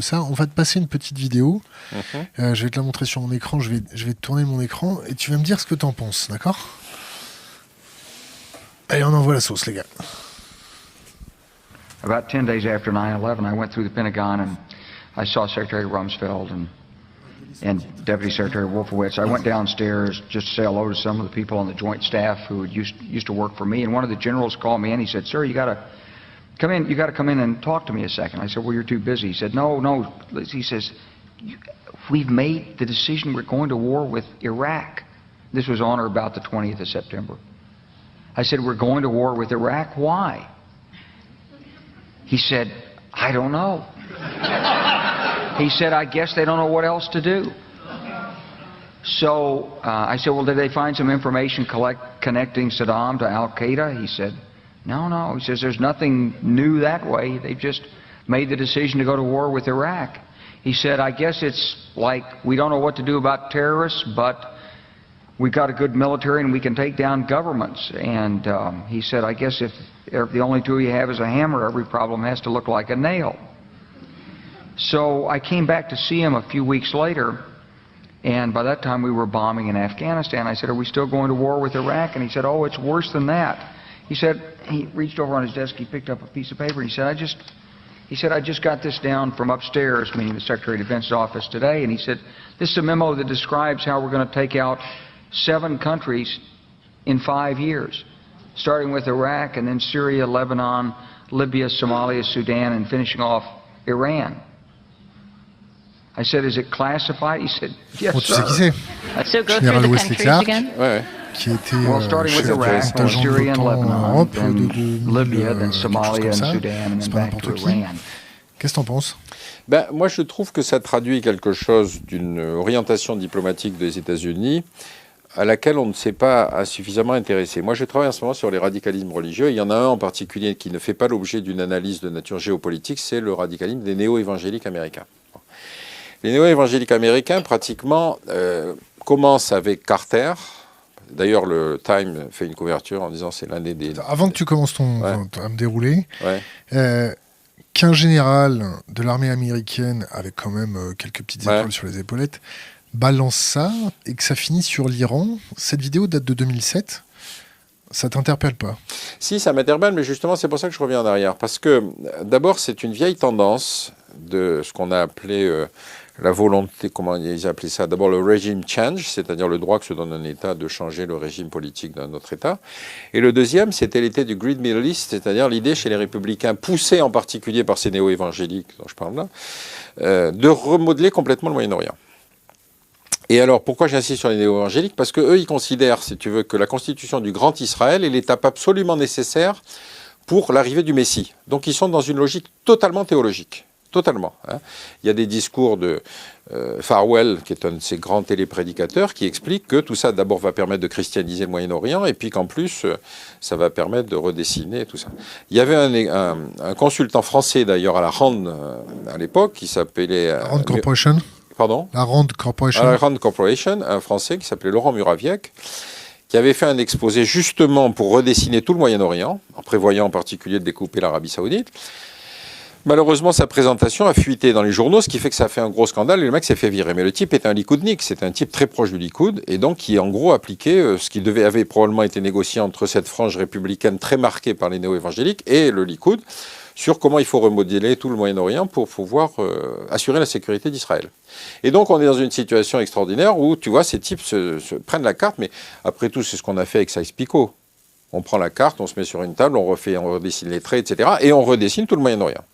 ça. On va te passer une petite vidéo. Je vais te la montrer sur mon écran. Je vais tourner mon écran et tu vas me dire ce que tu en penses, d'accord? Allez, on envoie la sauce, les gars. About 10 days after 9/11, I went through the Pentagon and I saw Secretary Rumsfeld and Deputy Secretary Wolfowitz. I went downstairs just to say hello to some of the people on the joint staff who used to work for me. And one of the generals called me in. He said, "Sir, you got to come in. You got to come in and talk to me a second." I said, "Well, you're too busy." He said, "No, no." He says, "We've made the decision. We're going to war with Iraq." This was on or about the 20th of September. I said, "We're going to war with Iraq. Why?" He said, "I don't know." He said, "I guess they don't know what else to do." So I said, "Well, did they find some information connecting Saddam to Al-Qaeda?" He said, No. He says, "There's nothing new that way. They've just made the decision to go to war with Iraq." He said, "I guess it's like we don't know what to do about terrorists, but we've got a good military and we can take down governments." And he said, "I guess if the only tool you have is a hammer, every problem has to look like a nail." So I came back to see him a few weeks later, and by that time we were bombing in Afghanistan. I said, "Are we still going to war with Iraq?" And he said, "Oh, it's worse than that." He said, he reached over on his desk, he picked up a piece of paper, and he said, I just got this down from upstairs," meaning the Secretary of Defense's office today, and he said, "This is a memo that describes how we're going to take out 7 countries in 5 years, starting with Iraq and then Syria, Lebanon, Libya, Somalia, Sudan, and finishing off Iran." I said, "Is it classified?" He said, "Yes, Bon, tu sais sir." qui c'est? So go through Général the Wesley countries Clark, again. qui était Well, starting with chef Iraq, agent de Syria and l'OTAN en Lebanon, Europe then de Libya, then quelque chose Somalia comme and ça. Sudan, and C'est then pas back to n'importe qui. Iran. Qu'est-ce que t'en penses? Ben, moi, je trouve que ça traduit quelque chose d'une orientation diplomatique des États-Unis à laquelle on ne s'est pas suffisamment intéressé. Moi, je travaille en ce moment sur les radicalismes religieux. Il y en a un en particulier qui ne fait pas l'objet d'une analyse de nature géopolitique, c'est le radicalisme des néo-évangéliques américains. Les néo-évangéliques américains, pratiquement, commencent avec Carter. D'ailleurs, le Time fait une couverture en disant c'est l'un des... Avant que tu commences à me dérouler, Ouais. qu'un général de l'armée américaine, avec quand même quelques petites étoiles sur les épaulettes, balance ça et que ça finit sur l'Iran. Cette vidéo date de 2007. Ça t'interpelle pas? Si, ça m'interpelle, mais justement, c'est pour ça que je reviens en arrière. Parce que, d'abord, c'est une vieille tendance de ce qu'on a appelé la volonté, comment ils appelaient ça? D'abord, le regime change, c'est-à-dire le droit que se donne un État de changer le régime politique d'un autre État. Et le deuxième, c'était l'idée du Great Middle East, c'est-à-dire l'idée chez les républicains, poussée en particulier par ces néo-évangéliques dont je parle là, de remodeler complètement le Moyen-Orient. Et alors, pourquoi j'insiste sur les néo-évangéliques? Parce qu'eux, ils considèrent, si tu veux, que la constitution du Grand Israël est l'étape absolument nécessaire pour l'arrivée du Messie. Donc, ils sont dans une logique totalement théologique. Totalement. Hein. Il y a des discours de Farwell, qui est un de ces grands téléprédicateurs, qui explique que tout ça, d'abord, va permettre de christianiser le Moyen-Orient, et puis qu'en plus, ça va permettre de redessiner tout ça. Il y avait un consultant français, d'ailleurs, à la RAND, à l'époque, qui s'appelait... RAND Corporation. Pardon? La RAND Corporation. La RAND Corporation, un Français qui s'appelait Laurent Muraviec, qui avait fait un exposé justement pour redessiner tout le Moyen-Orient, en prévoyant en particulier de découper l'Arabie Saoudite. Malheureusement, sa présentation a fuité dans les journaux, ce qui fait que ça a fait un gros scandale et le mec s'est fait virer. Mais le type est un Likoudnik, c'est un type très proche du Likoud et donc qui en gros appliquait ce qui avait probablement été négocié entre cette frange républicaine très marquée par les néo-évangéliques et le Likoud sur comment il faut remodeler tout le Moyen-Orient pour pouvoir assurer la sécurité d'Israël. Et donc on est dans une situation extraordinaire où tu vois ces types se prennent la carte, mais après tout c'est ce qu'on a fait avec Sykes-Picot. On prend la carte, on se met sur une table, on redessine les traits, etc. et on redessine tout le Moyen-Orient.